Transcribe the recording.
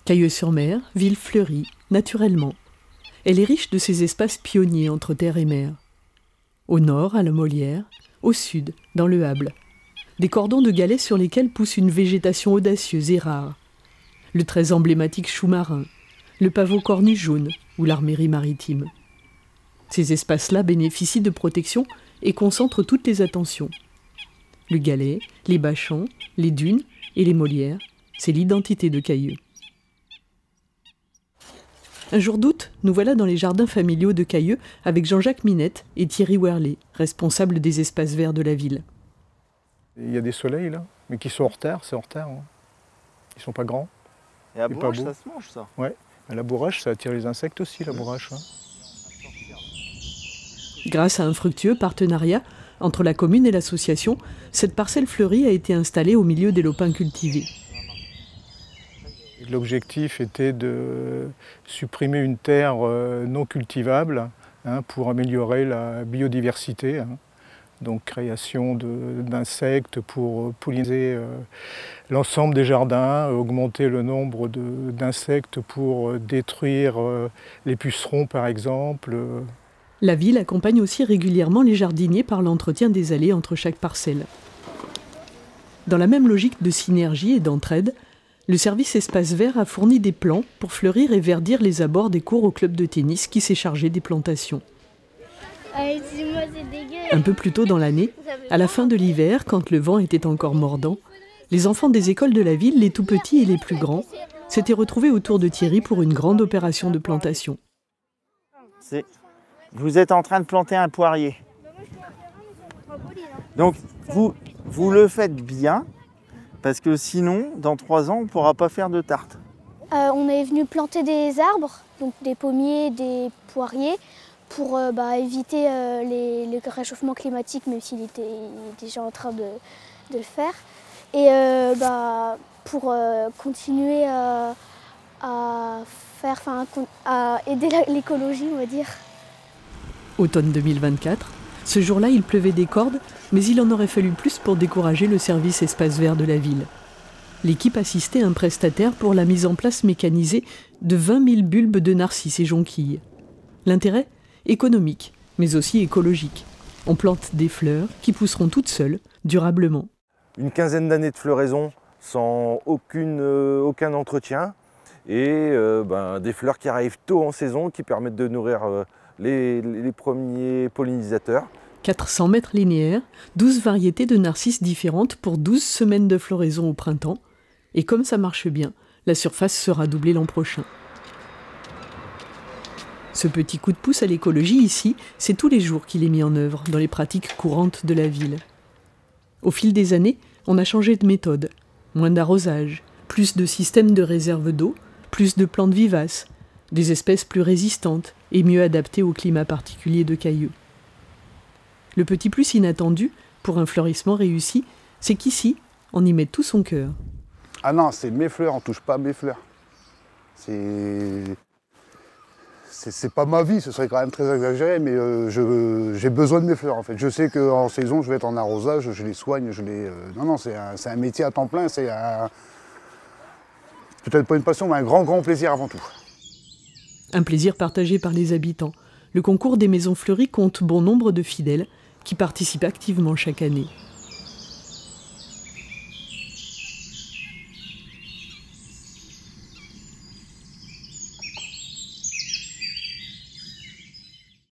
Cailleux-sur-Mer, ville fleurie, naturellement. Elle est riche de ces espaces pionniers entre terre et mer. Au nord, à la Molière, au sud, dans le Hable. Des cordons de galets sur lesquels pousse une végétation audacieuse et rare. Le très emblématique chou marin, le pavot cornu jaune ou l'armérie maritime. Ces espaces-là bénéficient de protection et concentrent toutes les attentions. Le galet, les bachans, les dunes et les Molières, c'est l'identité de Cailleux. Un jour d'août, nous voilà dans les jardins familiaux de Cailleux avec Jean-Jacques Minette et Thierry Werlé, responsables des espaces verts de la ville. Il y a des soleils là, mais qui sont hors terre, c'est hors terre. Hein. Ils sont pas grands. Et la bourrache, ça se mange ça? Ouais, la bourrache, ça attire les insectes aussi, la bourrache. Hein. Grâce à un fructueux partenariat entre la commune et l'association, cette parcelle fleurie a été installée au milieu des lopins cultivés. L'objectif était de supprimer une terre non cultivable pour améliorer la biodiversité. Donc création d'insectes pour polliniser l'ensemble des jardins, augmenter le nombre d'insectes pour détruire les pucerons par exemple. La ville accompagne aussi régulièrement les jardiniers par l'entretien des allées entre chaque parcelle. Dans la même logique de synergie et d'entraide, le service Espace Vert a fourni des plants pour fleurir et verdir les abords des cours au club de tennis qui s'est chargé des plantations. Un peu plus tôt dans l'année, à la fin de l'hiver, quand le vent était encore mordant, les enfants des écoles de la ville, les tout petits et les plus grands, s'étaient retrouvés autour de Thierry pour une grande opération de plantation. Vous êtes en train de planter un poirier. Donc vous le faites bien. Parce que sinon, dans 3 ans, on ne pourra pas faire de tarte. On est venu planter des arbres, donc des pommiers, des poiriers, pour éviter le réchauffement climatique, même s'il était déjà en train de le faire. Et pour continuer à aider l'écologie, on va dire. Automne 2024. Ce jour-là, il pleuvait des cordes, mais il en aurait fallu plus pour décourager le service Espace Vert de la ville. L'équipe assistait à un prestataire pour la mise en place mécanisée de 20 000 bulbes de narcisses et jonquilles. L'intérêt ? Économique, mais aussi écologique. On plante des fleurs qui pousseront toutes seules, durablement. Une quinzaine d'années de floraison sans aucun entretien et des fleurs qui arrivent tôt en saison qui permettent de nourrir les premiers pollinisateurs. 400 mètres linéaires, 12 variétés de narcisses différentes pour 12 semaines de floraison au printemps. Et comme ça marche bien, la surface sera doublée l'an prochain. Ce petit coup de pouce à l'écologie ici, c'est tous les jours qu'il est mis en œuvre dans les pratiques courantes de la ville. Au fil des années, on a changé de méthode. Moins d'arrosage, plus de systèmes de réserve d'eau, plus de plantes vivaces, des espèces plus résistantes et mieux adaptées au climat particulier de Cailleux. Le petit plus inattendu, pour un fleurissement réussi, c'est qu'ici, on y met tout son cœur. Ah non, c'est mes fleurs, on touche pas à mes fleurs. C'est pas ma vie, ce serait quand même très exagéré, mais j'ai besoin de mes fleurs en fait. Je sais qu'en saison, je vais être en arrosage, je les soigne, Non, c'est un métier à temps plein, c'est peut-être pas une passion, mais un grand plaisir avant tout. Un plaisir partagé par les habitants. Le concours des maisons fleuries compte bon nombre de fidèles qui participent activement chaque année.